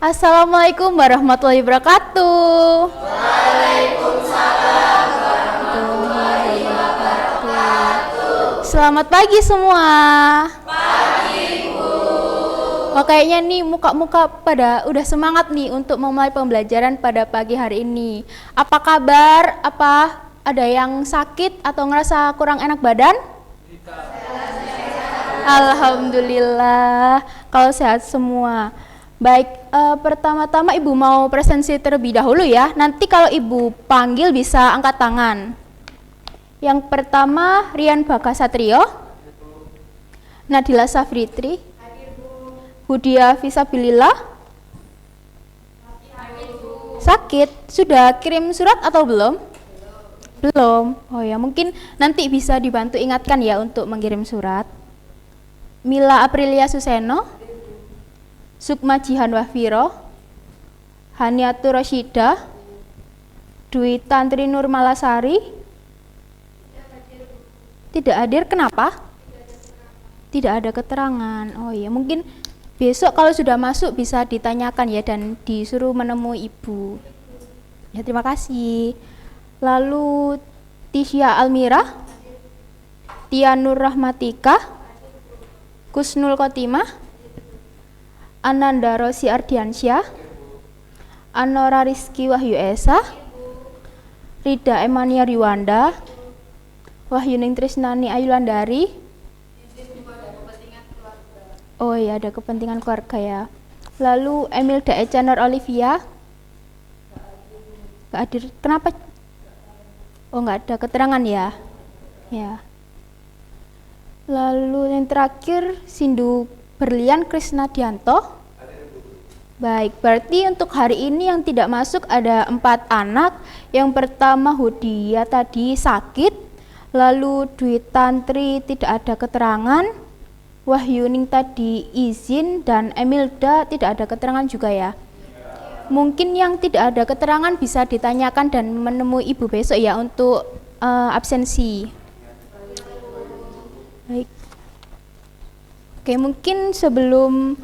Assalamualaikum warahmatullahi wabarakatuh. Selamat pagi semua. Oh, kayaknya nih muka-muka pada udah semangat nih untuk memulai pembelajaran pada pagi hari ini. Apa kabar? Apa ada yang sakit atau ngerasa kurang enak badan? Alhamdulillah, kalau sehat semua. Baik, pertama-tama Ibu mau presensi terlebih dahulu ya. Nanti kalau Ibu panggil bisa angkat tangan. Yang pertama Rian Bagasatrio, Nadila Safritri, Budia Fisabilillah. Sakit, sudah kirim surat atau belum? Belum. Oh ya, mungkin nanti bisa dibantu ingatkan ya untuk mengirim surat. Mila Aprilia Suseno, Sukma Jihan Wahfiro, Haniatu Rosyidah, Dwi Tantri Nur Malasari. Tidak hadir, kenapa? Tidak ada keterangan. Oh iya, mungkin besok kalau sudah masuk bisa ditanyakan ya dan disuruh menemui Ibu. Ya, terima kasih. Lalu Tisya Almira, Tia Nur Rahmatika, Kusnul Khotimah, Ananda Rosi Ardiansyah, Anora Rizky Wahyu Esa, Rida Emania Riwanda, Wahyuning Trisnani Ayulandari. Oh ya, ada kepentingan keluarga ya. Lalu Emilda Ecanor Olivia. Nggak hadir, kenapa? Oh, nggak ada keterangan ya. Ya. Lalu yang terakhir Sindu Berlian Krisnadianto. Baik, berarti untuk hari ini yang tidak masuk ada 4 anak. Yang pertama Hudia tadi sakit, lalu Dwi Tantri tidak ada keterangan, Wahyuning tadi izin, dan Emilda tidak ada keterangan juga ya. Mungkin yang tidak ada keterangan bisa ditanyakan dan menemui Ibu besok ya untuk absensi. Baik. Oke, mungkin sebelum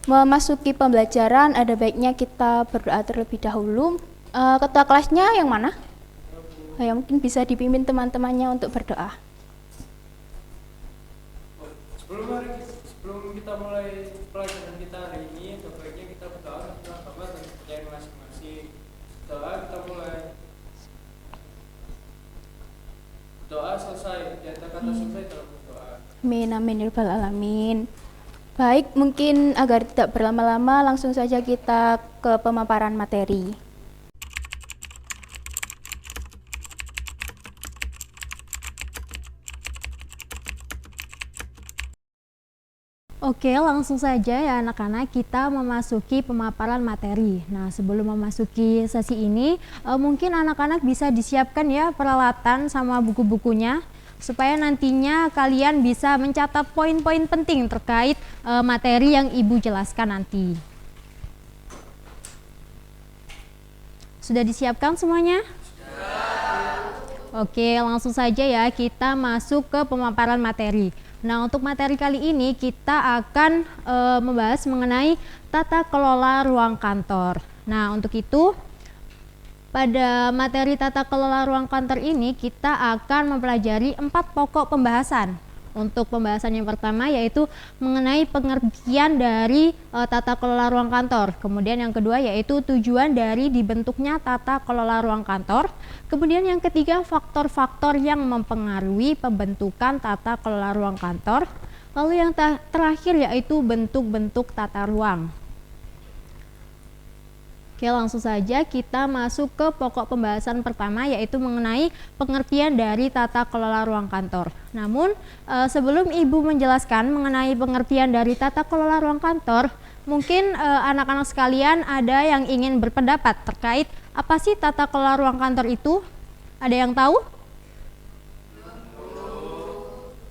memasuki pembelajaran ada baiknya kita berdoa terlebih dahulu. Ketua kelasnya yang mana? Oh, ya, mungkin bisa dipimpin teman-temannya untuk berdoa. Sebelum kita mulai pelajaran kita hari ini, baiknya kita berdoa tentang kabar dan percayaan masing-masing. Setelah kita mulai doa selesai, di antara kata selesai dalam berdoa. Amin, amin, ya rabbal alamin. Baik, mungkin agar tidak berlama-lama langsung saja kita ke pemaparan materi. Oke, langsung saja ya anak-anak, kita memasuki pemaparan materi. Nah, sebelum memasuki sesi ini, mungkin anak-anak bisa disiapkan ya peralatan sama buku-bukunya, supaya nantinya kalian bisa mencatat poin-poin penting terkait materi yang Ibu jelaskan nanti. Sudah disiapkan semuanya? Oke, langsung saja ya kita masuk ke pemaparan materi. Nah, untuk materi kali ini kita akan membahas mengenai tata kelola ruang kantor. Nah, untuk itu pada materi tata kelola ruang kantor ini kita akan mempelajari 4 pokok pembahasan. Untuk pembahasan yang pertama yaitu mengenai pengertian dari tata kelola ruang kantor. Kemudian yang kedua yaitu tujuan dari dibentuknya tata kelola ruang kantor. Kemudian yang ketiga faktor-faktor yang mempengaruhi pembentukan tata kelola ruang kantor. Lalu yang terakhir yaitu bentuk-bentuk tata ruang. Oke, langsung saja kita masuk ke pokok pembahasan pertama yaitu mengenai pengertian dari tata kelola ruang kantor. Namun sebelum Ibu menjelaskan mengenai pengertian dari tata kelola ruang kantor, mungkin anak-anak sekalian ada yang ingin berpendapat terkait apa sih tata kelola ruang kantor itu? Ada yang tahu?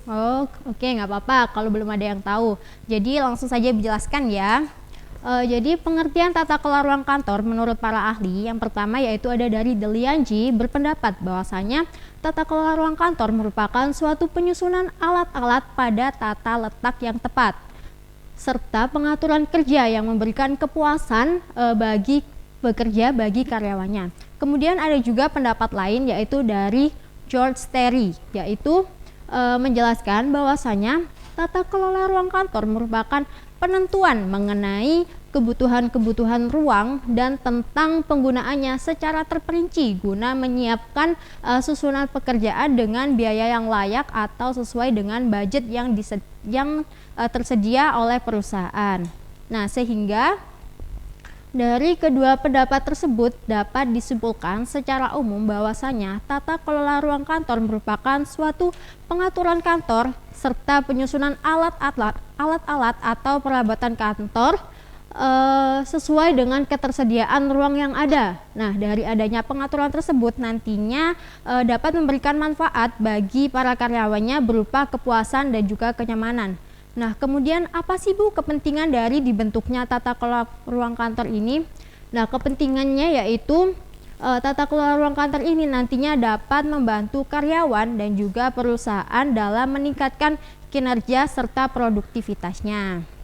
Oh, oke, nggak apa-apa kalau belum ada yang tahu. Jadi langsung saja dijelaskan ya. Jadi pengertian tata kelola ruang kantor menurut para ahli yang pertama yaitu ada dari Delianji berpendapat bahwasanya tata kelola ruang kantor merupakan suatu penyusunan alat-alat pada tata letak yang tepat. serta pengaturan kerja yang memberikan kepuasan bagi bekerja bagi karyawannya. Kemudian ada juga pendapat lain yaitu dari George Terry, yaitu menjelaskan bahwasanya tata kelola ruang kantor merupakan penentuan mengenai kebutuhan-kebutuhan ruang dan tentang penggunaannya secara terperinci guna menyiapkan susunan pekerjaan dengan biaya yang layak atau sesuai dengan budget yang tersedia oleh perusahaan. Nah, sehingga dari kedua pendapat tersebut dapat disimpulkan secara umum bahwasanya tata kelola ruang kantor merupakan suatu pengaturan kantor serta penyusunan alat-alat atau peralatan kantor sesuai dengan ketersediaan ruang yang ada. Nah, dari adanya pengaturan tersebut nantinya dapat memberikan manfaat bagi para karyawannya berupa kepuasan dan juga kenyamanan. Nah, kemudian apa sih Bu kepentingan dari dibentuknya tata kelola ruang kantor ini? Nah, kepentingannya yaitu tata kelola ruang kantor ini nantinya dapat membantu karyawan dan juga perusahaan dalam meningkatkan kinerja serta produktivitasnya.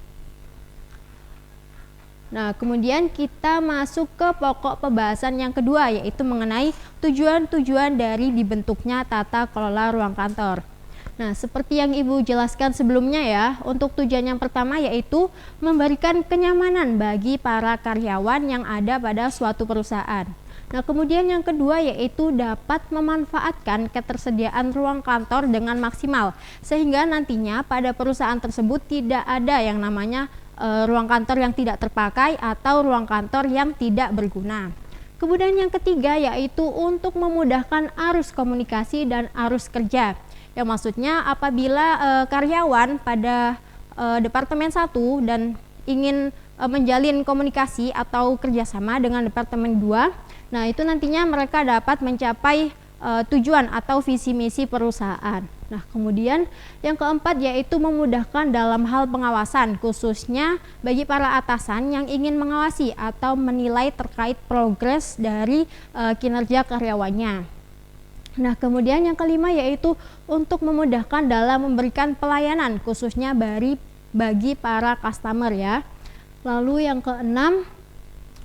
Nah, kemudian kita masuk ke pokok pembahasan yang kedua, yaitu mengenai tujuan-tujuan dari dibentuknya tata kelola ruang kantor. Nah, seperti yang Ibu jelaskan sebelumnya ya, untuk tujuan yang pertama yaitu memberikan kenyamanan bagi para karyawan yang ada pada suatu perusahaan. Nah, kemudian yang kedua yaitu dapat memanfaatkan ketersediaan ruang kantor dengan maksimal, sehingga nantinya pada perusahaan tersebut tidak ada yang namanya ruang kantor yang tidak terpakai atau ruang kantor yang tidak berguna. Kemudian yang ketiga yaitu untuk memudahkan arus komunikasi dan arus kerja. Yang maksudnya apabila karyawan pada Departemen 1 dan ingin menjalin komunikasi atau kerjasama dengan Departemen 2, nah itu nantinya mereka dapat mencapai tujuan atau visi misi perusahaan. Nah, kemudian yang keempat yaitu memudahkan dalam hal pengawasan, khususnya bagi para atasan yang ingin mengawasi atau menilai terkait progres dari kinerja karyawannya. Nah, kemudian yang kelima yaitu untuk memudahkan dalam memberikan pelayanan, khususnya bagi para customer ya. Lalu yang keenam,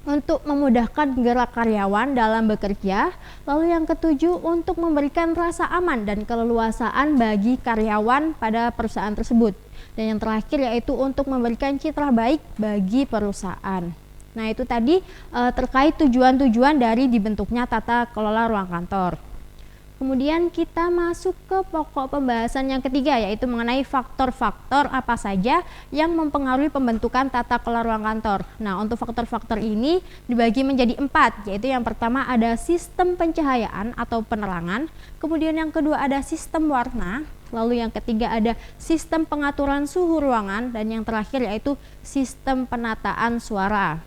untuk memudahkan gerak karyawan dalam bekerja. Lalu yang ketujuh, untuk memberikan rasa aman dan keleluasaan bagi karyawan pada perusahaan tersebut. Dan yang terakhir yaitu untuk memberikan citra baik bagi perusahaan. Nah, itu tadi terkait tujuan-tujuan dari dibentuknya tata kelola ruang kantor. Kemudian kita masuk ke pokok pembahasan yang ketiga, yaitu mengenai faktor-faktor apa saja yang mempengaruhi pembentukan tata kelola ruang kantor. Nah, untuk faktor-faktor ini dibagi menjadi 4, yaitu yang pertama ada sistem pencahayaan atau penerangan, kemudian yang kedua ada sistem warna, lalu yang ketiga ada sistem pengaturan suhu ruangan, dan yang terakhir yaitu sistem penataan suara.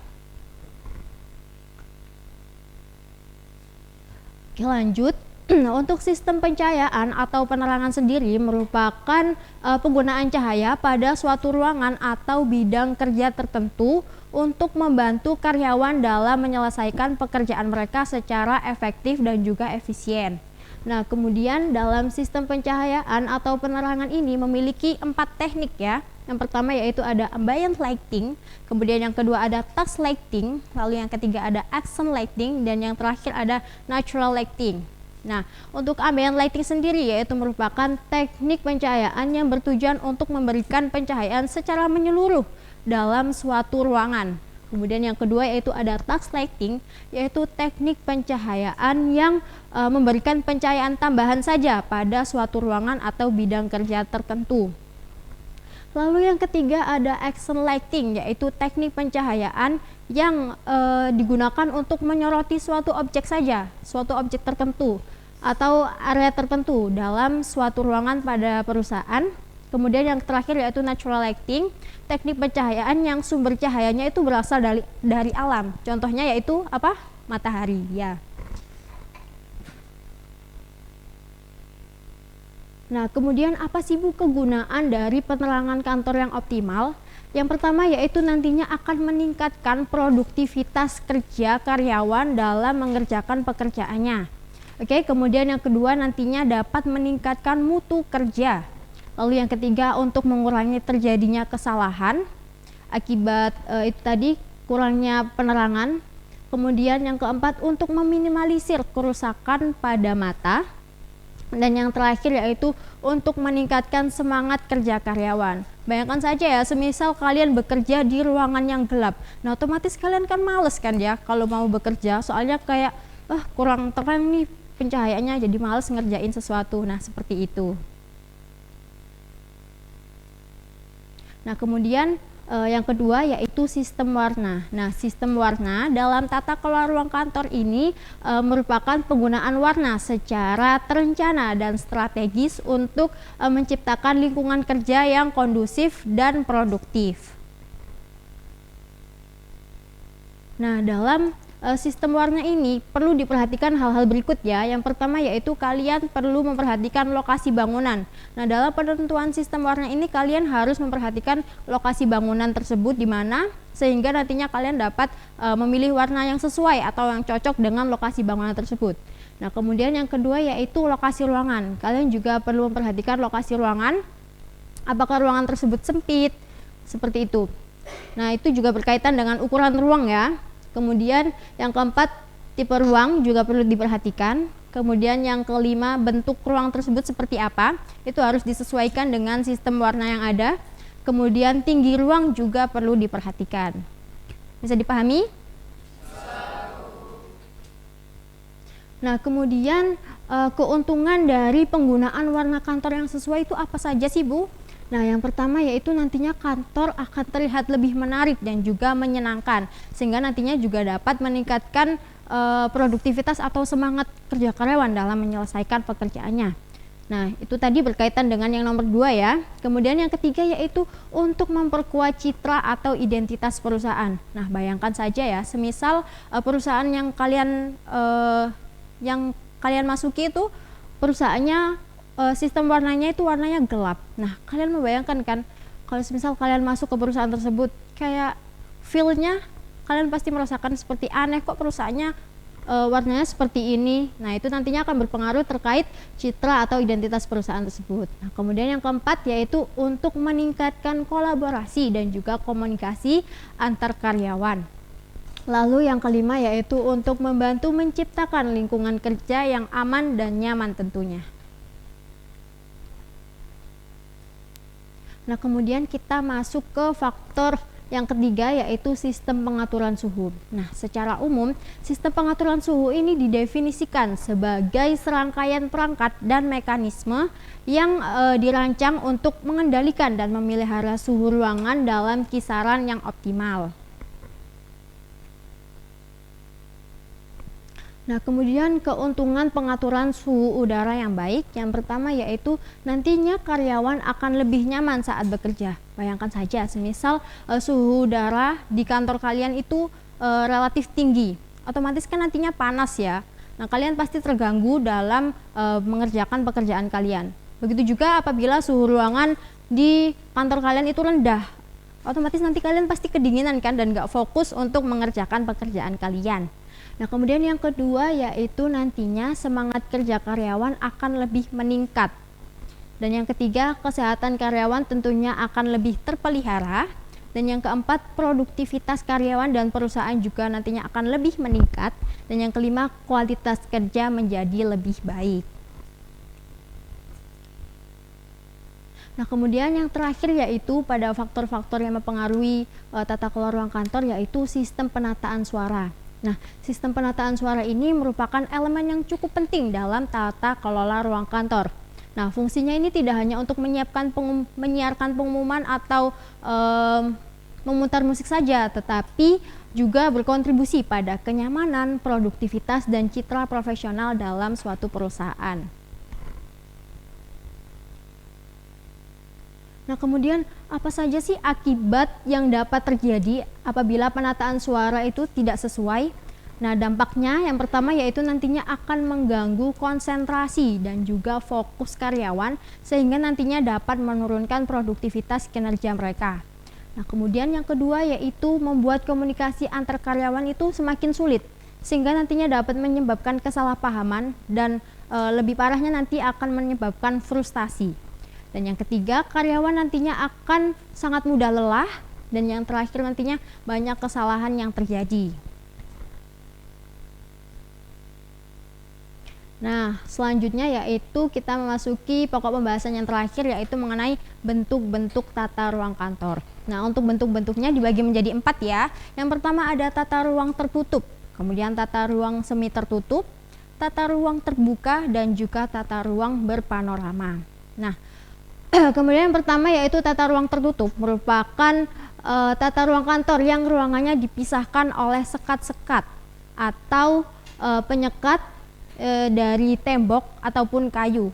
Oke, lanjut. Untuk sistem pencahayaan atau penerangan sendiri merupakan penggunaan cahaya pada suatu ruangan atau bidang kerja tertentu untuk membantu karyawan dalam menyelesaikan pekerjaan mereka secara efektif dan juga efisien. Nah, kemudian dalam sistem pencahayaan atau penerangan ini memiliki 4 teknik ya. Yang pertama yaitu ada ambient lighting, kemudian yang kedua ada task lighting, lalu yang ketiga ada action lighting, dan yang terakhir ada natural lighting. Nah, untuk ambient lighting sendiri yaitu merupakan teknik pencahayaan yang bertujuan untuk memberikan pencahayaan secara menyeluruh dalam suatu ruangan. Kemudian yang kedua yaitu ada task lighting, yaitu teknik pencahayaan yang memberikan pencahayaan tambahan saja pada suatu ruangan atau bidang kerja tertentu. Lalu yang ketiga ada action lighting, yaitu teknik pencahayaan yang digunakan untuk menyoroti suatu objek saja, suatu objek tertentu atau area tertentu dalam suatu ruangan pada perusahaan. Kemudian yang terakhir yaitu natural lighting, teknik pencahayaan yang sumber cahayanya itu berasal dari alam. Contohnya yaitu apa? Matahari ya. Nah, kemudian apa sih Bu kegunaan dari penerangan kantor yang optimal? Yang pertama yaitu nantinya akan meningkatkan produktivitas kerja karyawan dalam mengerjakan pekerjaannya. Oke, kemudian yang kedua nantinya dapat meningkatkan mutu kerja. Lalu yang ketiga untuk mengurangi terjadinya kesalahan. akibat itu tadi kurangnya penerangan. Kemudian yang keempat untuk meminimalisir kerusakan pada mata. Dan yang terakhir yaitu untuk meningkatkan semangat kerja karyawan. Bayangkan saja ya, semisal kalian bekerja di ruangan yang gelap. Nah, otomatis kalian kan males kan ya kalau mau bekerja, soalnya kayak kurang terang nih pencahayaannya, jadi males ngerjain sesuatu. Nah, seperti itu. Nah, kemudian yang kedua yaitu sistem warna. Nah, sistem warna dalam tata kelola ruang kantor ini merupakan penggunaan warna secara terencana dan strategis untuk menciptakan lingkungan kerja yang kondusif dan produktif. Nah, dalam sistem warna ini perlu diperhatikan hal-hal berikut ya. Yang pertama yaitu kalian perlu memperhatikan lokasi bangunan. Nah, dalam penentuan sistem warna ini kalian harus memperhatikan lokasi bangunan tersebut di mana, sehingga nantinya kalian dapat memilih warna yang sesuai atau yang cocok dengan lokasi bangunan tersebut. Nah, kemudian yang kedua yaitu lokasi ruangan. Kalian juga perlu memperhatikan lokasi ruangan. Apakah ruangan tersebut sempit? Seperti itu. Nah, itu juga berkaitan dengan ukuran ruang ya. Kemudian yang keempat, tipe ruang juga perlu diperhatikan. Kemudian yang kelima, bentuk ruang tersebut seperti apa, itu harus disesuaikan dengan sistem warna yang ada. Kemudian tinggi ruang juga perlu diperhatikan. Bisa dipahami? Nah, kemudian keuntungan dari penggunaan warna kantor yang sesuai itu apa saja sih, Bu? Nah, yang pertama yaitu nantinya kantor akan terlihat lebih menarik dan juga menyenangkan, sehingga nantinya juga dapat meningkatkan produktivitas atau semangat kerja karyawan dalam menyelesaikan pekerjaannya. Nah, itu tadi berkaitan dengan yang nomor 2 ya. Kemudian yang ketiga yaitu untuk memperkuat citra atau identitas perusahaan. Nah, bayangkan saja ya, semisal perusahaan yang kalian masuki itu perusahaannya sistem warnanya itu warnanya gelap. Nah, kalian membayangkan kan kalau misal kalian masuk ke perusahaan tersebut, kayak feel-nya kalian pasti merasakan seperti aneh, kok perusahaannya warnanya seperti ini. Nah, itu nantinya akan berpengaruh terkait citra atau identitas perusahaan tersebut. Nah, kemudian yang keempat yaitu untuk meningkatkan kolaborasi dan juga komunikasi antar karyawan. Lalu yang kelima yaitu untuk membantu menciptakan lingkungan kerja yang aman dan nyaman tentunya. Nah, kemudian kita masuk ke faktor yang ketiga yaitu sistem pengaturan suhu. Nah, secara umum sistem pengaturan suhu ini didefinisikan sebagai serangkaian perangkat dan mekanisme yang dirancang untuk mengendalikan dan memelihara suhu ruangan dalam kisaran yang optimal. Nah, kemudian keuntungan pengaturan suhu udara yang baik, yang pertama yaitu nantinya karyawan akan lebih nyaman saat bekerja. Bayangkan saja, semisal suhu udara di kantor kalian itu relatif tinggi, otomatis kan nantinya panas ya. Nah, kalian pasti terganggu dalam mengerjakan pekerjaan kalian. Begitu juga apabila suhu ruangan di kantor kalian itu rendah, otomatis nanti kalian pasti kedinginan kan dan gak fokus untuk mengerjakan pekerjaan kalian. Nah, kemudian yang kedua yaitu nantinya semangat kerja karyawan akan lebih meningkat. Dan yang ketiga, kesehatan karyawan tentunya akan lebih terpelihara. Dan yang keempat, produktivitas karyawan dan perusahaan juga nantinya akan lebih meningkat. Dan yang kelima, kualitas kerja menjadi lebih baik. Nah, kemudian yang terakhir yaitu pada faktor-faktor yang mempengaruhi tata kelola ruang kantor yaitu sistem penataan suara. Nah, sistem penataan suara ini merupakan elemen yang cukup penting dalam tata kelola ruang kantor. Nah, fungsinya ini tidak hanya untuk menyiarkan pengumuman atau memutar musik saja, tetapi juga berkontribusi pada kenyamanan, produktivitas, dan citra profesional dalam suatu perusahaan. Nah, kemudian apa saja sih akibat yang dapat terjadi apabila penataan suara itu tidak sesuai? Nah, dampaknya yang pertama yaitu nantinya akan mengganggu konsentrasi dan juga fokus karyawan sehingga nantinya dapat menurunkan produktivitas kinerja mereka. Nah, kemudian yang kedua yaitu membuat komunikasi antar karyawan itu semakin sulit sehingga nantinya dapat menyebabkan kesalahpahaman dan lebih parahnya nanti akan menyebabkan frustasi. Dan yang ketiga, karyawan nantinya akan sangat mudah lelah dan yang terakhir nantinya banyak kesalahan yang terjadi. Nah, selanjutnya yaitu kita memasuki pokok pembahasan yang terakhir, yaitu mengenai bentuk-bentuk tata ruang kantor. Nah, untuk bentuk-bentuknya dibagi menjadi 4 ya. Yang pertama ada tata ruang tertutup, kemudian tata ruang semi tertutup, tata ruang terbuka, dan juga tata ruang berpanorama. Nah, kemudian yang pertama yaitu tata ruang tertutup, merupakan tata ruang kantor yang ruangannya dipisahkan oleh sekat-sekat atau penyekat dari tembok ataupun kayu.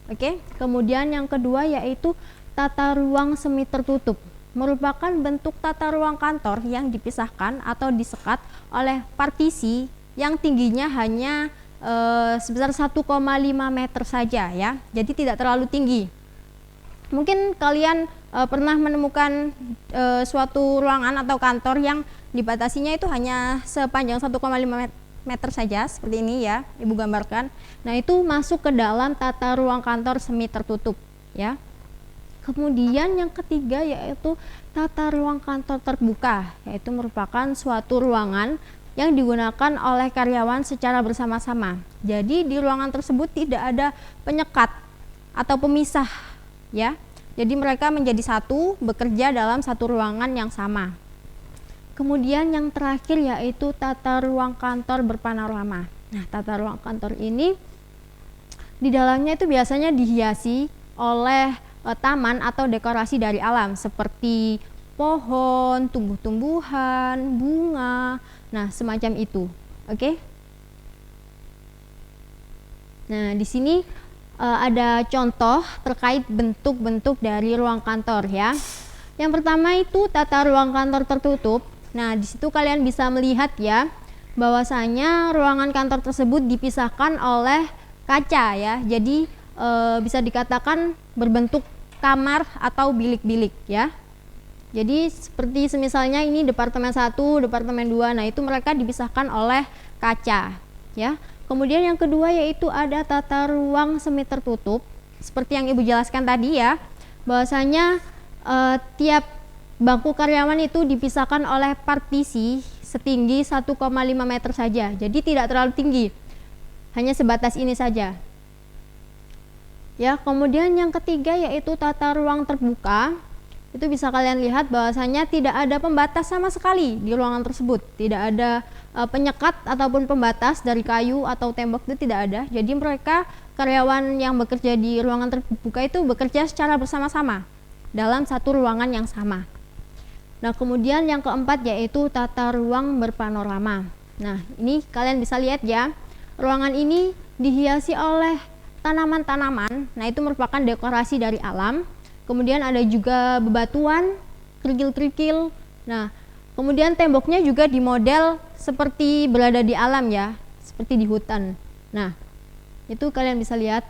Oke, kemudian yang kedua yaitu tata ruang semi tertutup, merupakan bentuk tata ruang kantor yang dipisahkan atau disekat oleh partisi yang tingginya hanya sebesar 1,5 meter saja ya, jadi tidak terlalu tinggi. Mungkin kalian pernah menemukan suatu ruangan atau kantor yang dibatasinya itu hanya sepanjang 1,5 meter saja, seperti ini ya, Ibu gambarkan. Nah, itu masuk ke dalam tata ruang kantor semi tertutup ya. Kemudian yang ketiga yaitu tata ruang kantor terbuka, yaitu merupakan suatu ruangan yang digunakan oleh karyawan secara bersama-sama. Jadi di ruangan tersebut tidak ada penyekat atau pemisah ya. Jadi mereka menjadi satu, bekerja dalam satu ruangan yang sama. Kemudian yang terakhir yaitu tata ruang kantor berpanorama. Nah, tata ruang kantor ini di dalamnya itu biasanya dihiasi oleh taman atau dekorasi dari alam seperti pohon, tumbuh-tumbuhan, bunga, nah semacam itu. Oke. Nah, di sini ada contoh terkait bentuk-bentuk dari ruang kantor ya. Yang pertama itu tata ruang kantor tertutup. Nah, di situ kalian bisa melihat ya, bahwasanya ruangan kantor tersebut dipisahkan oleh kaca ya. Jadi bisa dikatakan berbentuk kamar atau bilik-bilik ya. Jadi seperti semisalnya ini departemen 1, departemen 2. Nah, itu mereka dipisahkan oleh kaca ya. Kemudian yang kedua yaitu ada tata ruang semi tertutup. Seperti yang Ibu jelaskan tadi ya, bahwasanya tiap bangku karyawan itu dipisahkan oleh partisi setinggi 1,5 meter saja. Jadi tidak terlalu tinggi, hanya sebatas ini saja. Ya, kemudian yang ketiga yaitu tata ruang terbuka. Itu bisa kalian lihat bahwasanya tidak ada pembatas sama sekali di ruangan tersebut. Tidak ada penyekat ataupun pembatas dari kayu atau tembok, itu tidak ada. Jadi mereka karyawan yang bekerja di ruangan terbuka itu bekerja secara bersama-sama dalam satu ruangan yang sama. Nah, kemudian yang keempat yaitu tata ruang berpanorama. Nah, ini kalian bisa lihat ya, ruangan ini dihiasi oleh tanaman-tanaman. Nah, itu merupakan dekorasi dari alam. Kemudian ada juga bebatuan, kerikil-kerikil. Nah, kemudian temboknya juga dimodel seperti berada di alam ya, seperti di hutan. Nah, itu kalian bisa lihat.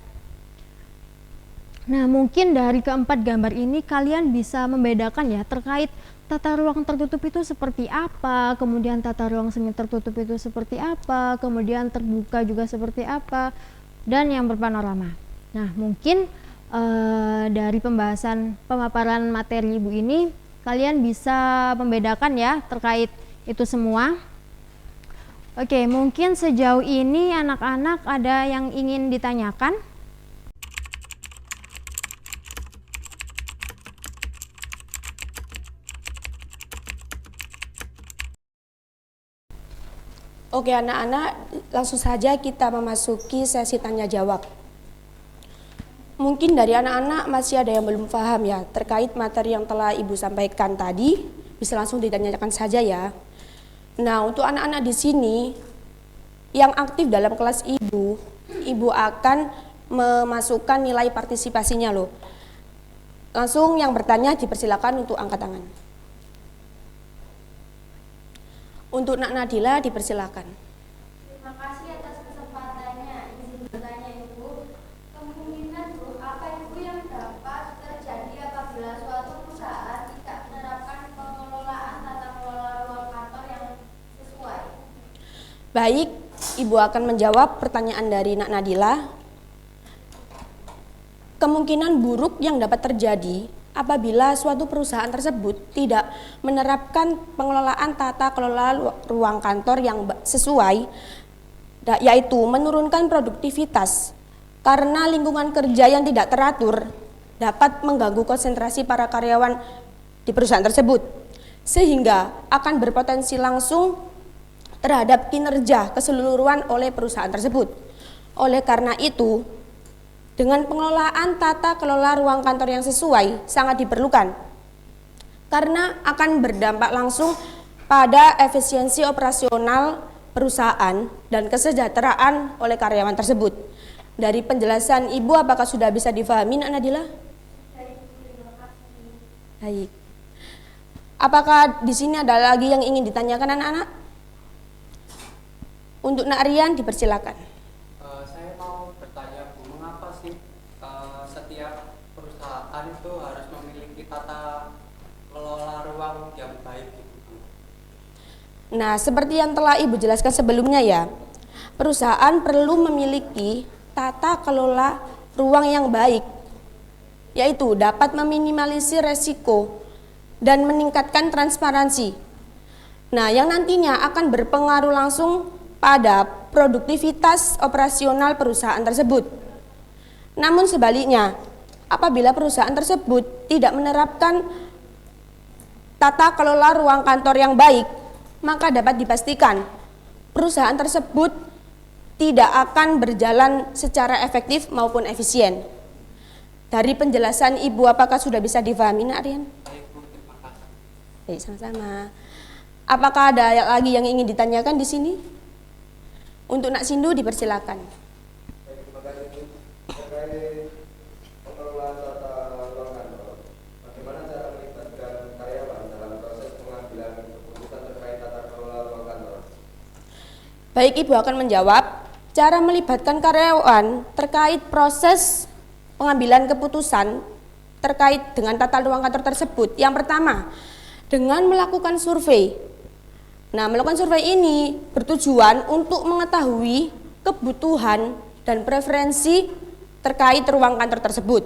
Nah, mungkin dari keempat gambar ini kalian bisa membedakan ya terkait tata ruang tertutup itu seperti apa, kemudian tata ruang semi tertutup itu seperti apa, kemudian terbuka juga seperti apa, dan yang berpanorama. Nah, mungkin dari pemaparan materi Ibu ini kalian bisa membedakan ya terkait itu semua. Oke, mungkin sejauh ini anak-anak ada yang ingin ditanyakan? Oke anak-anak, langsung saja kita memasuki sesi tanya jawab. Mungkin dari anak-anak masih ada yang belum paham ya terkait materi yang telah Ibu sampaikan tadi, bisa langsung ditanyakan saja ya. Nah, untuk anak-anak di sini yang aktif dalam kelas Ibu akan memasukkan nilai partisipasinya loh. Langsung yang bertanya dipersilakan untuk angkat tangan. Untuk Nak Nadila dipersilakan. Terima kasih atas kesempatannya. Izin bertanya Ibu, kemungkinan Bu, apa Ibu yang dapat terjadi apabila suatu perusahaan tidak menerapkan pengelolaan tata kelola ruang kantor yang sesuai? Baik, Ibu akan menjawab pertanyaan dari Nak Nadila. Kemungkinan buruk yang dapat terjadi apabila suatu perusahaan tersebut tidak menerapkan pengelolaan tata kelola ruang kantor yang sesuai, yaitu menurunkan produktivitas karena lingkungan kerja yang tidak teratur dapat mengganggu konsentrasi para karyawan di perusahaan tersebut, sehingga akan berpotensi langsung terhadap kinerja keseluruhan oleh perusahaan tersebut. Oleh karena itu, dengan pengelolaan tata kelola ruang kantor yang sesuai sangat diperlukan, karena akan berdampak langsung pada efisiensi operasional perusahaan dan kesejahteraan oleh karyawan tersebut. Dari penjelasan Ibu, apakah sudah bisa difahami, Nak Nadila? Baik. Apakah di sini ada lagi yang ingin ditanyakan anak-anak? Untuk Nak Rian dipersilakan. Saya mau bertanya, Bu, mengapa sih setiap perusahaan itu harus memiliki tata kelola ruang yang baik gitu, Bu? Nah, seperti yang telah Ibu jelaskan sebelumnya ya, perusahaan perlu memiliki tata kelola ruang yang baik, yaitu dapat meminimalisir resiko dan meningkatkan transparansi. Nah, yang nantinya akan berpengaruh langsung pada produktivitas operasional perusahaan tersebut. Namun sebaliknya, apabila perusahaan tersebut tidak menerapkan tata kelola ruang kantor yang baik, maka dapat dipastikan perusahaan tersebut tidak akan berjalan secara efektif maupun efisien. Dari penjelasan Ibu, apakah sudah bisa difahami, Nak Rian? Baik, Bu, terima kasih. Baik, sama-sama. Apakah ada lagi yang ingin ditanyakan di sini? Untuk Nak Sindu dipersilakan. Terima kasih, Bu. Terkait pengelolaan tata ruang kantor, bagaimana cara melibatkan karyawan dalam proses pengambilan keputusan terkait tata kelola ruang kantor? Baik, Ibu akan menjawab. Cara melibatkan karyawan terkait proses pengambilan keputusan terkait dengan tata ruang kantor tersebut. Yang pertama, dengan melakukan survei. Nah, melakukan survei ini bertujuan untuk mengetahui kebutuhan dan preferensi terkait ruang kantor tersebut.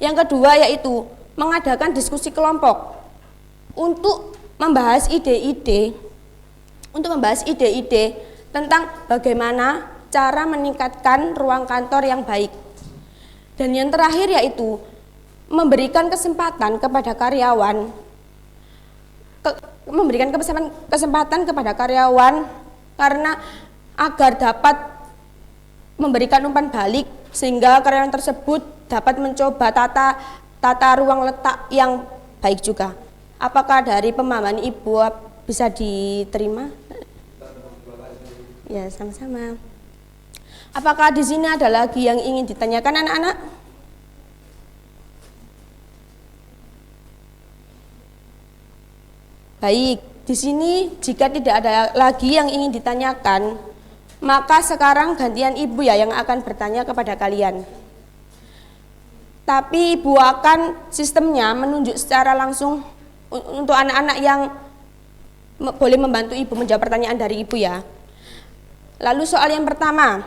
Yang kedua yaitu mengadakan diskusi kelompok untuk membahas ide-ide tentang bagaimana cara meningkatkan ruang kantor yang baik. Dan yang terakhir yaitu memberikan kesempatan kepada karyawan karena agar dapat memberikan umpan balik sehingga karyawan tersebut dapat mencoba tata ruang letak yang baik juga. Apakah dari pemahaman Ibu bisa diterima? Ya, sama-sama. Apakah di sini ada lagi yang ingin ditanyakan anak-anak? Baik, di sini jika tidak ada lagi yang ingin ditanyakan, maka sekarang gantian Ibu ya yang akan bertanya kepada kalian. Tapi Ibu akan sistemnya menunjuk secara langsung untuk anak-anak yang boleh membantu Ibu menjawab pertanyaan dari Ibu ya. Lalu soal yang pertama,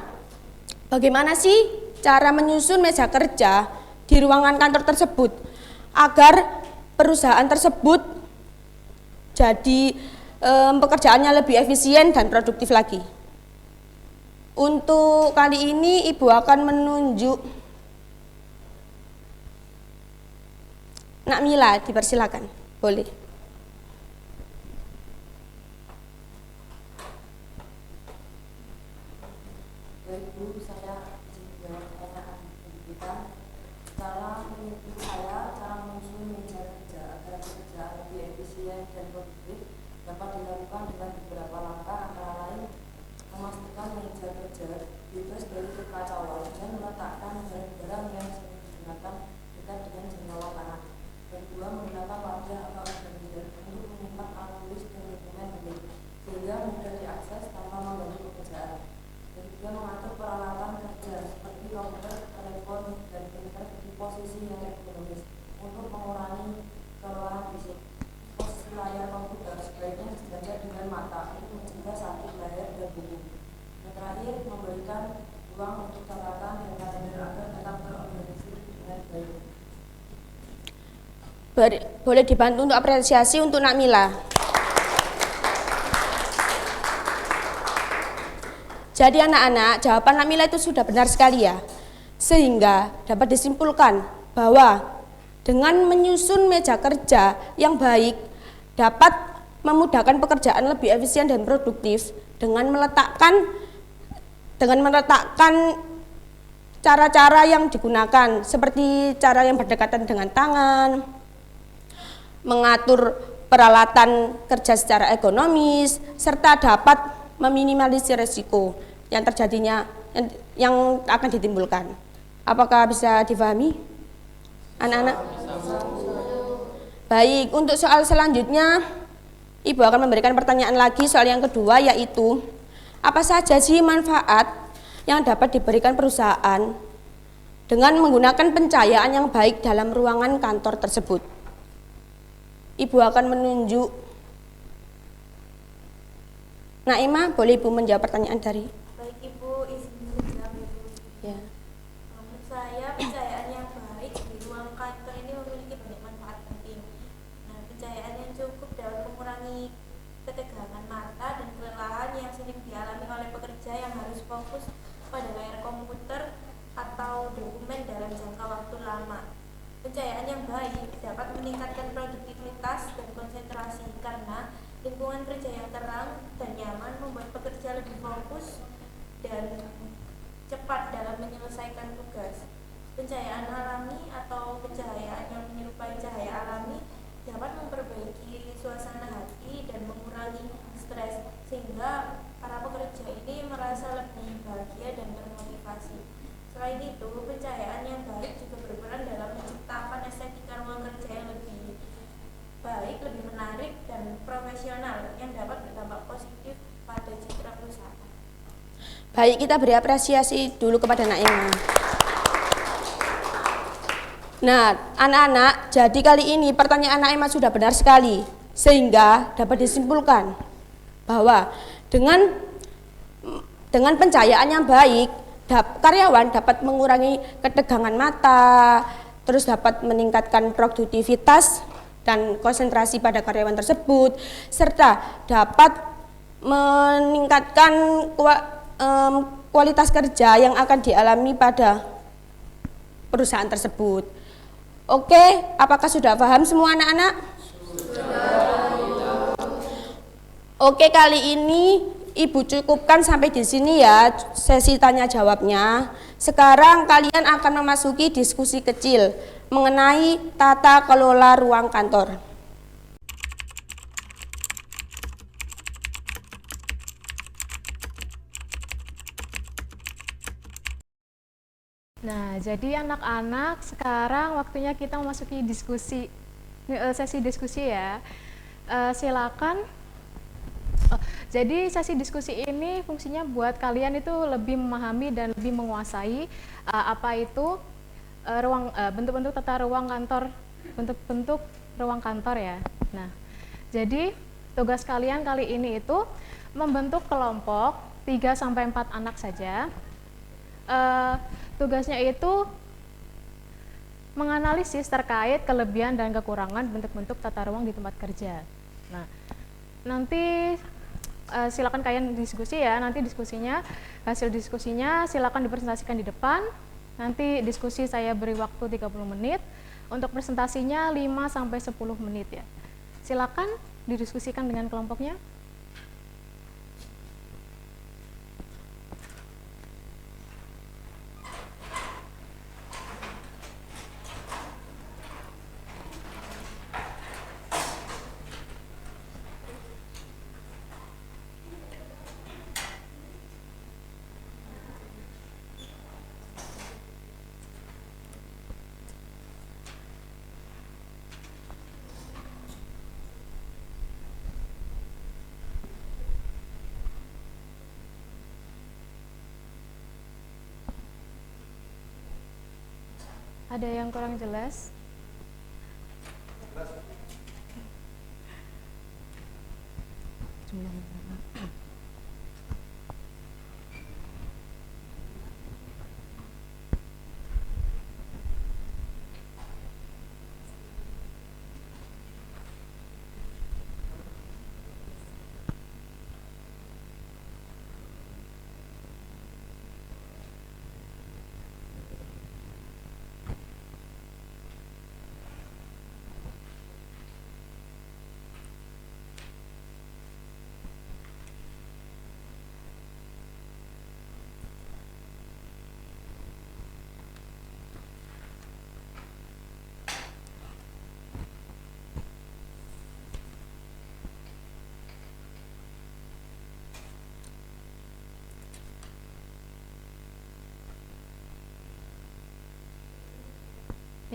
bagaimana sih cara menyusun meja kerja di ruangan kantor tersebut agar perusahaan tersebut jadi pekerjaannya lebih efisien dan produktif lagi? Untuk kali ini Ibu akan menunjuk Nak Mila, dipersilakan. Boleh. Ibu, saya juga pertanyaan kita cara menurut saya cara menyusun meja kerja agar pekerjaan lebih efisien dan produktif dapat dilakukan dengan beberapa langkah, antara lain memastikan meja kerja bebas dari kekacauan dan meletakkan barang-barang yang sering digunakan dekat dengan jendela kanan. Kedua, menggunakan wadah atau organizer untuk menyimpan alat tulis dan dokumen penting sehingga mudah diakses tanpa mengganggu pekerjaan. Ketiga, mengatur peralatan kerja seperti komputer, telepon, dan printer di posisi yang ergonomis untuk mengurangi kelelahan fisik. Posisi layar komputer sebaiknya dijaga dengan mata untuk mencegah sakit layar dan buku. Yang terakhir, memberikan ruang untuk catatan dan kalender agar tetap terorganisir dengan baik. Boleh dibantu untuk apresiasi untuk Nak Mila. Jadi anak-anak, jawaban Nak Mila itu sudah benar sekali ya. Sehingga dapat disimpulkan bahwa dengan menyusun meja kerja yang baik dapat memudahkan pekerjaan lebih efisien dan produktif dengan meletakkan cara-cara yang digunakan seperti cara yang berdekatan dengan tangan, mengatur peralatan kerja secara ekonomis, serta dapat meminimalisir resiko yang terjadinya yang akan ditimbulkan. Apakah bisa difahami, anak-anak? Baik, untuk soal selanjutnya, Ibu akan memberikan pertanyaan lagi soal yang kedua, yaitu apa saja sih manfaat yang dapat diberikan perusahaan dengan menggunakan pencahayaan yang baik dalam ruangan kantor tersebut. Ibu akan menunjuk. Naimah, boleh Ibu menjawab pertanyaan dari? Baik Ibu, izin menjawab Ibu. Ya. Menurut saya pencahayaan yang baik di ruang kantor ini memiliki banyak manfaat penting. Nah, pencahayaan yang cukup dapat mengurangi ketegangan mata dan kelelahan yang sering dialami oleh pekerja yang harus fokus pada layar komputer atau dokumen dalam jangka waktu lama. Pencahayaan yang baik dapat meningkatkan produktivitas dan konsentrasi karena lingkungan kerja yang terang dan nyaman membuat pekerja lebih fokus dan cepat dalam menyelesaikan tugas. Pencahayaan alami atau pencahayaan yang menyerupai cahaya alami dapat memperbaiki suasana hati dan mengurangi stres sehingga para pekerja ini merasa lebih bahagia dan termotivasi. Selain itu, pencahayaan yang baik juga berperan dalam menciptakan estetika ruang kerja yang lebih baik, lebih menarik, dan profesional yang dapat berdampak positif pada citra perusahaan. Baik, kita beri apresiasi dulu kepada Naimah. Nah, anak-anak, jadi kali ini pertanyaan Naimah sudah benar sekali, sehingga dapat disimpulkan bahwa dengan pencahayaan yang baik, karyawan dapat mengurangi ketegangan mata, terus dapat meningkatkan produktivitas dan konsentrasi pada karyawan tersebut, serta dapat meningkatkan kualitas kerja yang akan dialami pada perusahaan tersebut. Oke, apakah sudah paham semua anak-anak? Oke, kali ini Ibu cukupkan sampai di sini ya sesi tanya jawabnya. Sekarang kalian akan memasuki diskusi kecil mengenai tata kelola ruang kantor. Nah, jadi anak-anak sekarang waktunya kita memasuki sesi diskusi ya. Silakan. Jadi sesi diskusi ini fungsinya buat kalian itu lebih memahami dan lebih menguasai apa itu bentuk-bentuk tata ruang kantor, bentuk-bentuk ruang kantor ya. Nah, jadi tugas kalian kali ini itu membentuk kelompok 3-4 anak saja. Tugasnya itu menganalisis terkait kelebihan dan kekurangan bentuk-bentuk tata ruang di tempat kerja. Nah, nanti silakan kalian diskusi ya. Nanti hasil diskusinya silakan dipresentasikan di depan. Nanti diskusi saya beri waktu 30 menit. Untuk presentasinya 5-10 menit ya. Silakan didiskusikan dengan kelompoknya. Ada yang kurang jelas?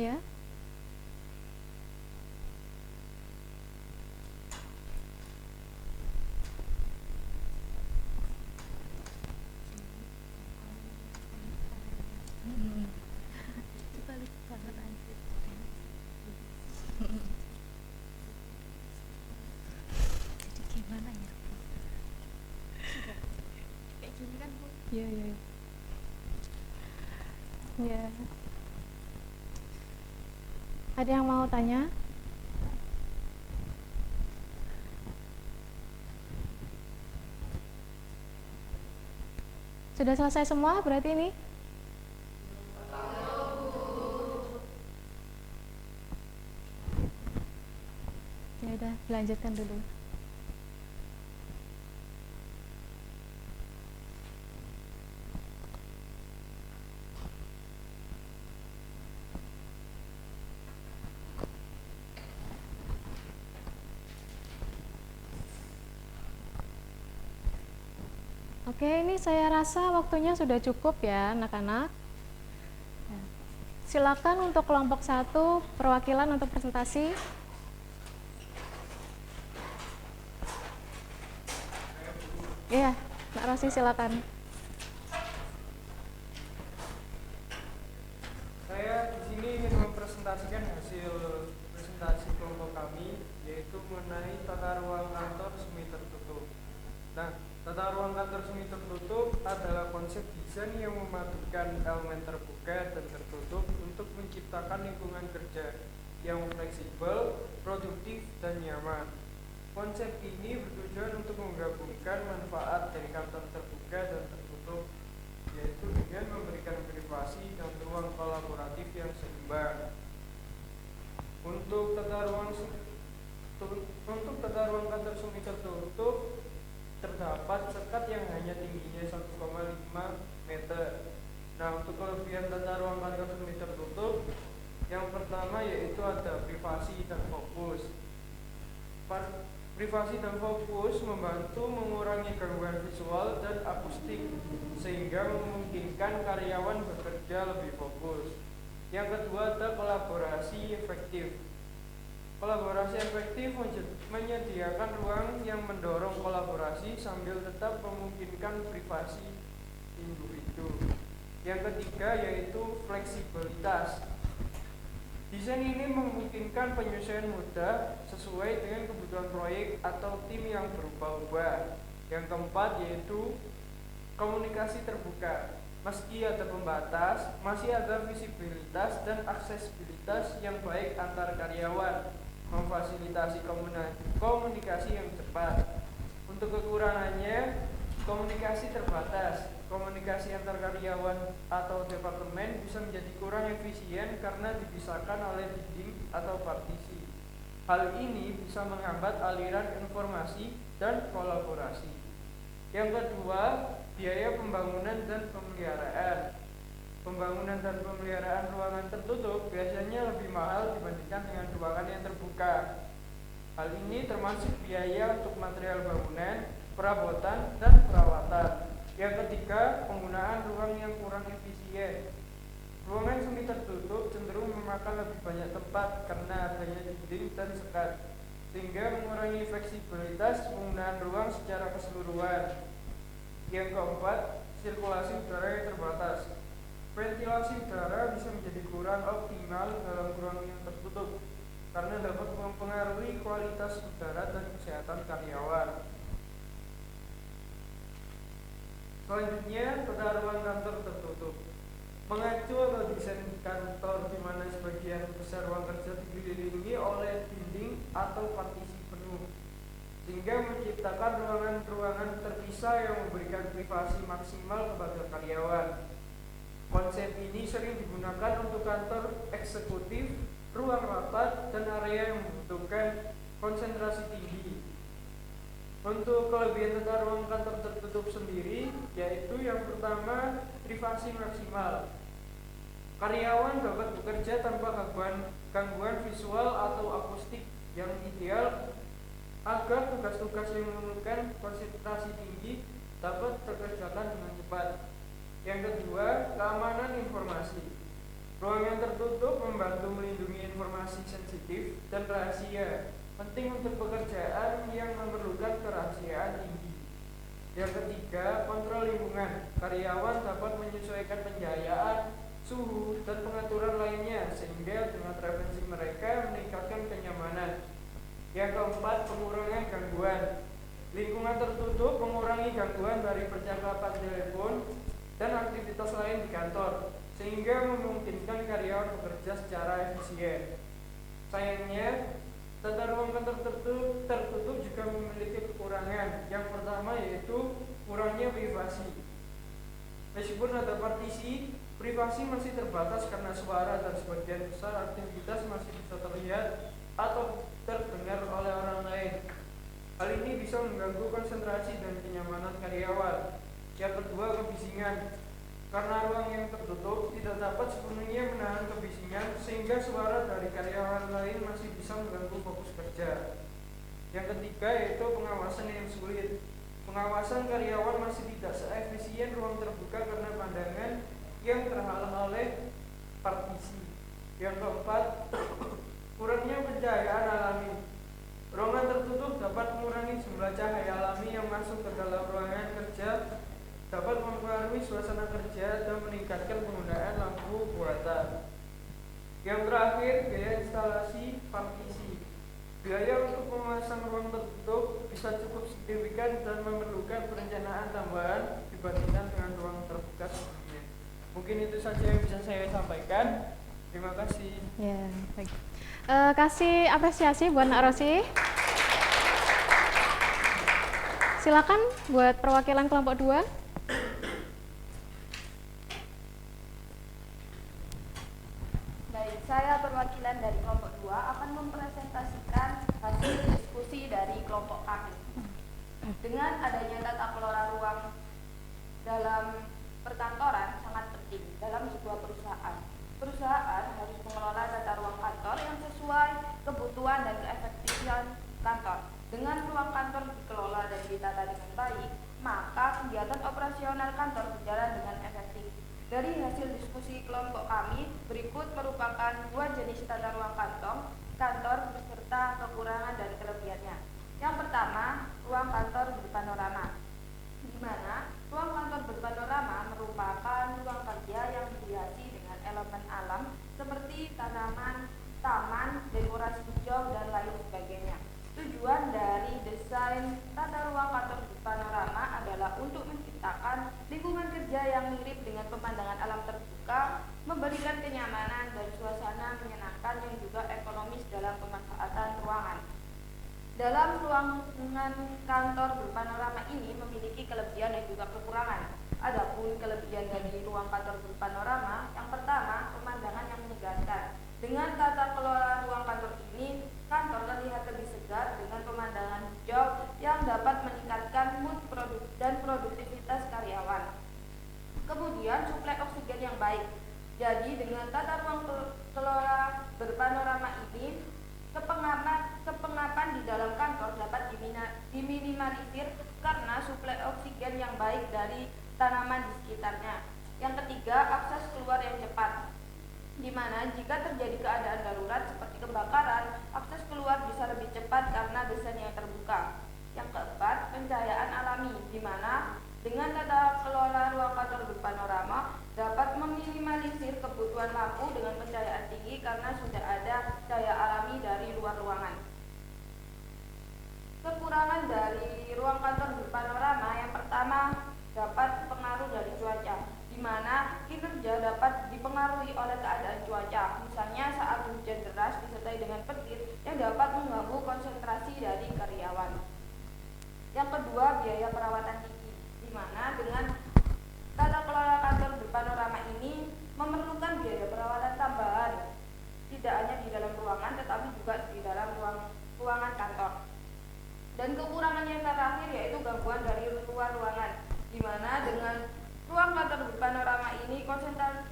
Ya. Iya, iya. Iya. Ada yang mau tanya? Sudah selesai semua berarti ini? Ya udah, lanjutkan dulu. Oke, ini saya rasa waktunya sudah cukup ya anak-anak. Silakan untuk kelompok 1 perwakilan untuk presentasi. Iya, Mbak Rosi silakan. Saya di sini ingin mempresentasikan hasil presentasi kelompok kami, yaitu mengenai tata ruang kantor semi tertutup. Nah, tata ruang kantor semi tertutup adalah konsep desain yang memadukan elemen terbuka dan tertutup untuk menciptakan lingkungan kerja yang fleksibel, produktif, dan nyaman. Konsep ini bertujuan untuk menggabungkan manfaat dari kantor terbuka dan tertutup, yaitu dengan memberikan privasi dan ruang kolaboratif yang seimbang. Untuk tata ruang kantor semi tertutup terdapat sekat yang hanya tingginya 1,5 meter. Nah, untuk kelebihan tata ruang kantor semi tertutup, yang pertama yaitu ada privasi dan fokus. Privasi dan fokus membantu mengurangi gangguan visual dan akustik sehingga memungkinkan karyawan bekerja lebih fokus. Yang kedua ada kolaborasi efektif. Kolaborasi efektif menyediakan ruang yang mendorong kolaborasi sambil tetap memungkinkan privasi individu. Yang ketiga yaitu fleksibilitas. Desain ini memungkinkan penyesuaian mudah sesuai dengan kebutuhan proyek atau tim yang berubah-ubah. Yang keempat yaitu komunikasi terbuka. Meski ada pembatas, masih ada visibilitas dan aksesibilitas yang baik antar karyawan, memfasilitasi komunikasi yang cepat. Untuk kekurangannya, komunikasi terbatas. Komunikasi antar karyawan atau departemen bisa menjadi kurang efisien karena dipisahkan oleh dinding atau partisi. Hal ini bisa menghambat aliran informasi dan kolaborasi. Yang kedua, biaya pembangunan dan pemeliharaan. Pembangunan dan pemeliharaan ruangan tertutup biasanya lebih mahal dibandingkan dengan ruangan yang terbuka. Hal ini termasuk biaya untuk material bangunan, perabotan, dan perawatan. Yang ketiga, penggunaan ruang yang kurang efisien. Ruangan semi tertutup cenderung memakan lebih banyak tempat karena adanya dinding dan sekat, sehingga mengurangi fleksibilitas penggunaan ruang secara keseluruhan. Yang keempat, sirkulasi udara yang terbatas. Ventilasi udara bisa menjadi kurang optimal dalam ruang yang tertutup karena dapat mempengaruhi kualitas udara dan kesehatan karyawan. Selanjutnya, tata ruang kantor tertutup. Mengacu atau desain kantor di mana sebagian besar ruang kerja dikelilingi oleh dinding atau partisi penuh, sehingga menciptakan ruangan-ruangan terpisah yang memberikan privasi maksimal kepada karyawan. Konsep ini sering digunakan untuk kantor eksekutif, ruang rapat, dan area yang membutuhkan konsentrasi tinggi. Untuk kelebihan tata ruang kantor tertutup sendiri, yaitu yang pertama, privasi maksimal. Karyawan dapat bekerja tanpa gangguan visual atau akustik yang ideal agar tugas-tugas yang memerlukan konsentrasi tinggi dapat terkerjakan dengan cepat. Yang kedua, keamanan informasi. Ruangan tertutup membantu melindungi informasi sensitif dan rahasia, penting untuk pekerjaan yang memerlukan kerahasiaan tinggi. Yang ketiga, kontrol lingkungan. Karyawan dapat menyesuaikan pencahayaan, suhu, dan pengaturan lainnya sehingga dengan preferensi mereka meningkatkan kenyamanan. Yang keempat, pengurangan gangguan. Lingkungan tertutup mengurangi gangguan dari percakapan telepon dan aktivitas lain di kantor, sehingga memungkinkan karyawan bekerja secara efisien. Sayangnya, tata ruang kantor tertutup juga memiliki kekurangan. Yang pertama yaitu kurangnya privasi. Meskipun ada partisi, privasi masih terbatas karena suara dan sebagian besar aktivitas masih bisa terlihat atau terdengar oleh orang lain. Hal ini bisa mengganggu konsentrasi dan kenyamanan karyawan. Yang kedua, kebisingan. Karena ruang yang tertutup tidak dapat sepenuhnya menahan kebisingan, sehingga suara dari karyawan lain masih bisa mengganggu fokus kerja. Yang ketiga yaitu pengawasan yang sulit. Pengawasan karyawan masih tidak seefisien ruang terbuka karena pandangan yang terhalang oleh partisi. Yang keempat, kurangnya pencahayaan alami. Ruangan tertutup dapat mengurangi jumlah cahaya alami yang masuk ke dalam ruangan kerja, dapat mempengaruhi suasana kerja dan meningkatkan penggunaan lampu buatan. Yang terakhir, biaya instalasi partisi. Biaya untuk memasang ruang tertutup bisa cukup signifikan dan memerlukan perencanaan tambahan dibandingkan dengan ruang terbuka sebelumnya. Mungkin itu saja yang bisa saya sampaikan. Terima kasih. Ya, baik. Kasih apresiasi buat Nak Rosi. Silakan buat perwakilan kelompok 2. Baik, saya perwakilan dari kelompok 2 akan mempresentasikan hasil diskusi dari kelompok kami. Dengan adanya tata kelola ruang dalam perkantoran sangat penting dalam sebuah perusahaan. Perusahaan harus mengelola tata ruang kantor yang sesuai kebutuhan dan keefektifan kantor. Dengan ruang kantor dikelola dan ditata dengan baik, maka kegiatan operasional kantor berjalan dengan efektif. Dari hasil diskusi kelompok kami, berikut merupakan 2 jenis tata ruang kantor beserta kekurangan dan kelebihannya. Yang pertama, ruang kantor berpanorama, di mana ruang kantor berpanorama merupakan ruang kerja yang dihiasi dengan elemen alam seperti tanaman, taman, dekorasi hijau, dan lain sebagainya. Tujuan dari desain tata ruang kantor berpanorama adalah untuk menciptakan lingkungan kerja yang mirip dengan pemandangan alam terbuka, memberikan kenyamanan dan suasana menyenangkan yang juga ekonomis dalam pemanfaatan ruangan. Dalam ruangan kantor berpanorama ini memiliki kelebihan dan juga kekurangan. Adapun kelebihan dari ruang kantor berpanorama, yang pertama, pemandangan yang menyegarkan. Dengan tata kelola ruang kantor ini, kantor terlihat lebih segar dengan pemandangan hijau yang dapat meningkatkan mood dan produktivitas karyawan. Kemudian, suplai oksigen yang baik. Jadi, dengan tata ruang kelola berpanorama ini, kepengapan di dalam kantor dapat diminimalisir karena suplai oksigen yang baik dari tanaman di sekitarnya. Yang ketiga, akses keluar yang cepat, di mana jika terjadi keadaan darurat seperti kebakaran, akses keluar bisa lebih cepat karena desain yang terbuka. Yang keempat, pencahayaan alami, di mana dengan tata kelola ruang kantor berpanorama dapat meminimalisir kebutuhan lampu dengan pencahayaan tinggi karena sudah ada cahaya alami dari luar ruangan. Kekurangan dari ruang kantor berpanorama, yang pertama, dapat pengaruh dari cuaca, di mana kinerja dapat dipengaruhi oleh keadaan cuaca, misalnya saat hujan deras disertai dengan petir yang dapat mengganggu konsentrasi dari karyawan. Yang kedua, biaya perawatan tinggi, di mana dengan tata kelola kantor berpanorama ini memerlukan biaya perawatan tambahan, tidak hanya di dalam ruangan tetapi juga di dalam ruangan kantor. Dan kekurangan yang terakhir yaitu gangguan dari luar ruangan, di mana dengan ruang kantor berpanorama ini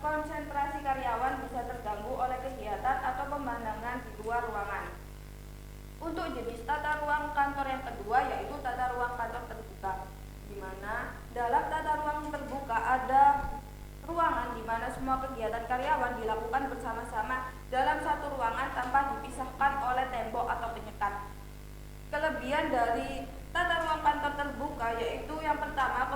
konsentrasi karyawan bisa terganggu oleh kegiatan atau pemandangan di luar ruangan. Untuk jenis tata ruang kantor yang kedua yaitu tata ruang kantor terbuka, di mana dalam tata ruang terbuka ada ruangan di mana semua kegiatan karyawan dilakukan Bagian dari tata ruang kantor terbuka yaitu yang pertama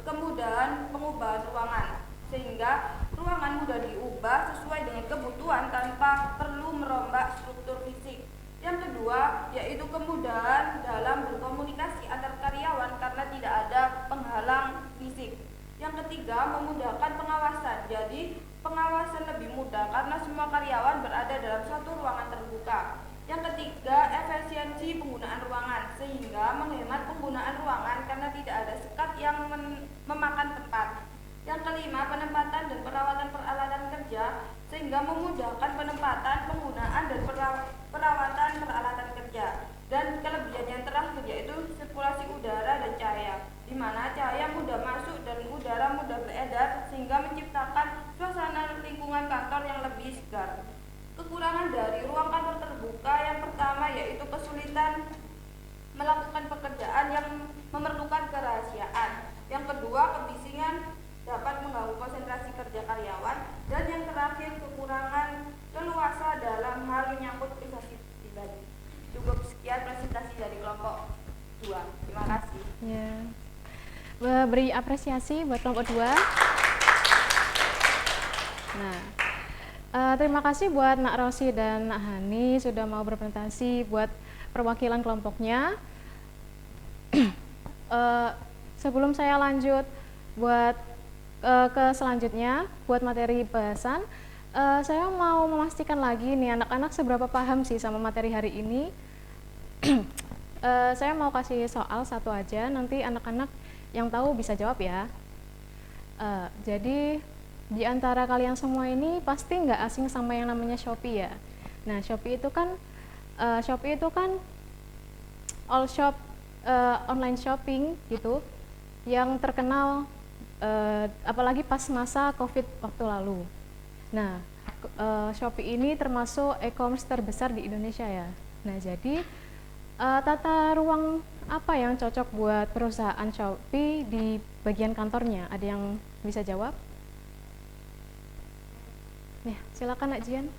kemudahan pengubahan ruangan, sehingga ruangan mudah diubah sesuai dengan kebutuhan tanpa perlu merombak struktur fisik. Yang kedua yaitu kemudahan dalam berkomunikasi antar karyawan karena tidak ada penghalang fisik. Yang ketiga, memudahkan pengawasan. Jadi pengawasan lebih mudah karena semua karyawan berada dalam satu ruangan terbuka. Yang ketiga, efisiensi penggunaan ruangan, sehingga menghemat penggunaan ruangan karena tidak ada sekat yang memakan tempat. Yang kelima, penempatan dan perawatan peralatan kerja, sehingga memudahkan penempatan, penggunaan, dan perawatan peralatan kerja. Dan kelebihan yang terakhir yaitu sirkulasi udara dan cahaya, di mana cahaya mudah masuk dan udara mudah beredar, sehingga menciptakan suasana lingkungan kantor yang lebih segar. Kekurangan dari ruang kantor terbuka yang pertama yaitu kesulitan melakukan pekerjaan yang memerlukan kerahasiaan. Yang kedua, kebisingan dapat mengganggu konsentrasi kerja karyawan. Dan yang terakhir, kekurangan leluasa dalam hal menyangkut privasi pribadi. Cukup sekian presentasi dari kelompok 2. Terima kasih. Ya. Beri apresiasi buat kelompok 2. Nah, terima kasih buat Nak Rosi dan Nak Hani sudah mau berpresentasi buat perwakilan kelompoknya. Sebelum saya lanjut buat ke selanjutnya buat materi bahasan, saya mau memastikan lagi nih anak-anak seberapa paham sih sama materi hari ini. Saya mau kasih soal satu aja, nanti anak-anak yang tahu bisa jawab ya. Jadi di antara kalian semua ini pasti nggak asing sama yang namanya Shopee ya. Nah, Shopee itu kan all shop online shopping gitu, yang terkenal apalagi pas masa COVID waktu lalu. Nah, Shopee ini termasuk e-commerce terbesar di Indonesia ya. Nah, jadi tata ruang apa yang cocok buat perusahaan Shopee di bagian kantornya? Ada yang bisa jawab? Nih, silakan Nak Jian.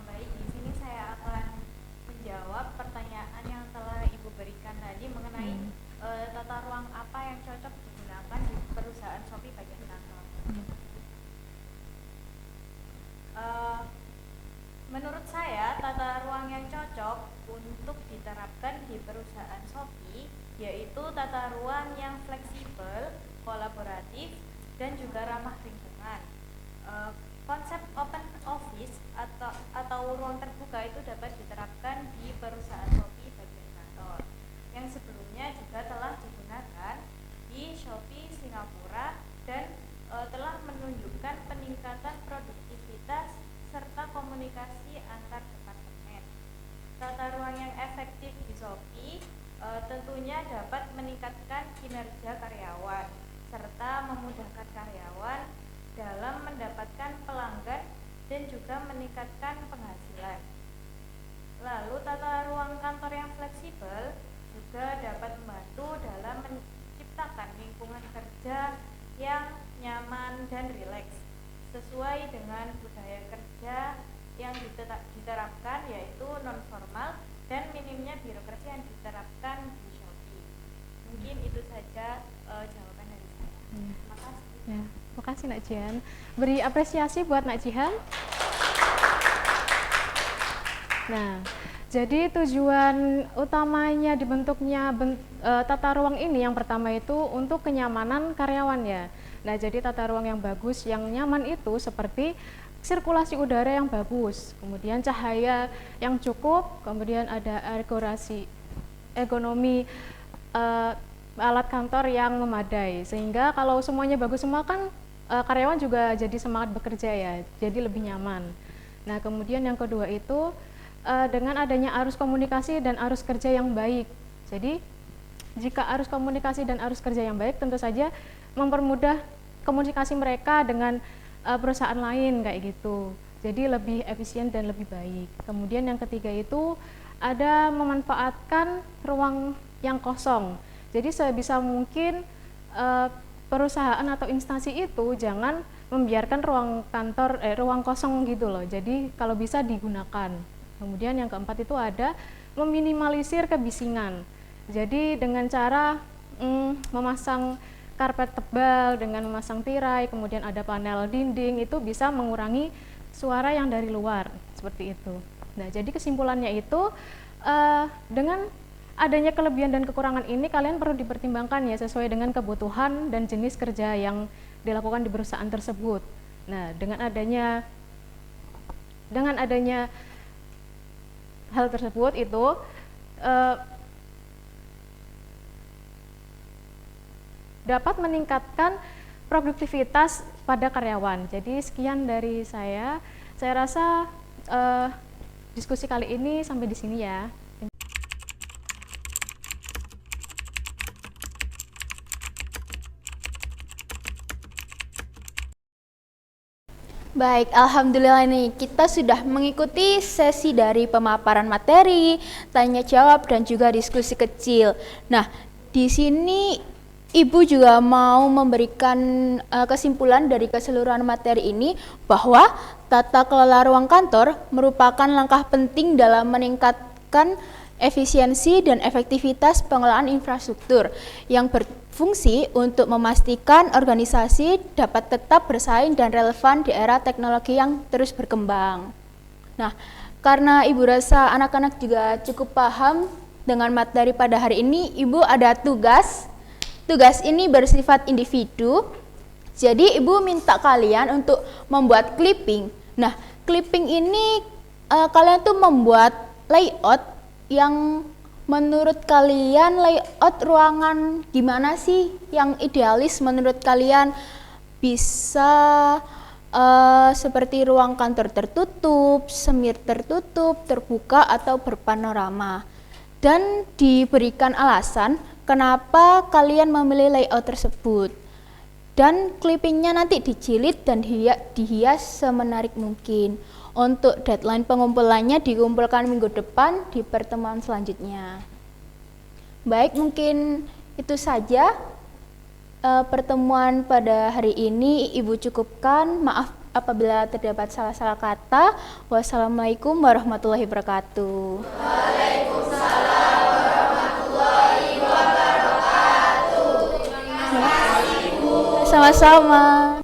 Baik, di sini saya akan menjawab pertanyaan yang telah Ibu berikan tadi mengenai tata ruang apa yang cocok digunakan di perusahaan Shopee bagian kantor. Menurut saya, tata ruang yang cocok untuk diterapkan di perusahaan Shopee yaitu tata ruang yang fleksibel, kolaboratif, dan juga ramah lingkungan. Konsep open office atau ruang terbuka itu dapat diterapkan di perusahaan Shopee bagian kantor, yang sebelumnya juga telah digunakan di Shopee Singapura dan telah menunjukkan peningkatan produktivitas serta komunikasi antar departemen. Tata ruang yang efektif di Shopee tentunya dapat meningkatkan kinerja karyawan serta memudahkan karyawan dalam mendapatkan pelanggan dan juga meningkatkan penghasilan. Lalu tata ruang kantor yang fleksibel juga dapat membantu dalam menciptakan lingkungan kerja yang nyaman dan rileks sesuai dengan budaya kerja yang diterapkan yaitu non formal dan minimnya birokrasi yang diterapkan di Shopee. Mungkin itu saja jawaban dari saya. Terima kasih. Ya, terima kasih Nak Jihan. Beri apresiasi buat Nak Jihan. Nah, jadi tujuan utamanya dibentuknya tata ruang ini yang pertama itu untuk kenyamanan karyawan ya. Nah, jadi tata ruang yang bagus, yang nyaman itu seperti sirkulasi udara yang bagus, kemudian cahaya yang cukup, kemudian ada ergonomi alat kantor yang memadai, sehingga kalau semuanya bagus semua kan karyawan juga jadi semangat bekerja ya, jadi lebih nyaman. Nah, kemudian yang kedua itu dengan adanya arus komunikasi dan arus kerja yang baik. Jadi jika arus komunikasi dan arus kerja yang baik tentu saja mempermudah komunikasi mereka dengan perusahaan lain kayak gitu, jadi lebih efisien dan lebih baik. Kemudian yang ketiga itu ada memanfaatkan ruang yang kosong. Jadi sebisa mungkin perusahaan atau instansi itu jangan membiarkan ruang kantor ruang kosong gitu loh. Jadi kalau bisa digunakan. Kemudian yang keempat itu ada meminimalisir kebisingan. Jadi dengan cara memasang karpet tebal dengan memasang tirai, kemudian ada panel dinding, itu bisa mengurangi suara yang dari luar seperti itu. Nah, jadi kesimpulannya itu dengan adanya kelebihan dan kekurangan ini kalian perlu dipertimbangkan ya sesuai dengan kebutuhan dan jenis kerja yang dilakukan di perusahaan tersebut. Nah, dengan adanya hal tersebut itu dapat meningkatkan produktivitas pada karyawan. Jadi sekian dari saya. Saya rasa diskusi kali ini sampai di sini ya. Baik, alhamdulillah nih kita sudah mengikuti sesi dari pemaparan materi, tanya jawab dan juga diskusi kecil. Nah, di sini Ibu juga mau memberikan kesimpulan dari keseluruhan materi ini bahwa tata kelola ruang kantor merupakan langkah penting dalam meningkatkan efisiensi dan efektivitas pengelolaan infrastruktur yang berfungsi untuk memastikan organisasi dapat tetap bersaing dan relevan di era teknologi yang terus berkembang. Nah, karena Ibu rasa anak-anak juga cukup paham dengan materi pada hari ini, Ibu ada tugas. Tugas ini bersifat individu, jadi Ibu minta kalian untuk membuat clipping. Nah, clipping ini kalian tuh membuat layout yang menurut kalian layout ruangan gimana sih yang idealis menurut kalian, bisa seperti ruang kantor tertutup, semi tertutup, terbuka atau berpanorama, dan diberikan alasan kenapa kalian memilih layout tersebut, dan clippingnya nanti dijilid dan dihias semenarik mungkin. Untuk deadline pengumpulannya dikumpulkan minggu depan di pertemuan selanjutnya. Baik, mungkin itu saja pertemuan pada hari ini. Ibu cukupkan, maaf apabila terdapat salah-salah kata. Wassalamualaikum warahmatullahi wabarakatuh. Waalaikumsalam warahmatullahi wabarakatuh. Sama-sama.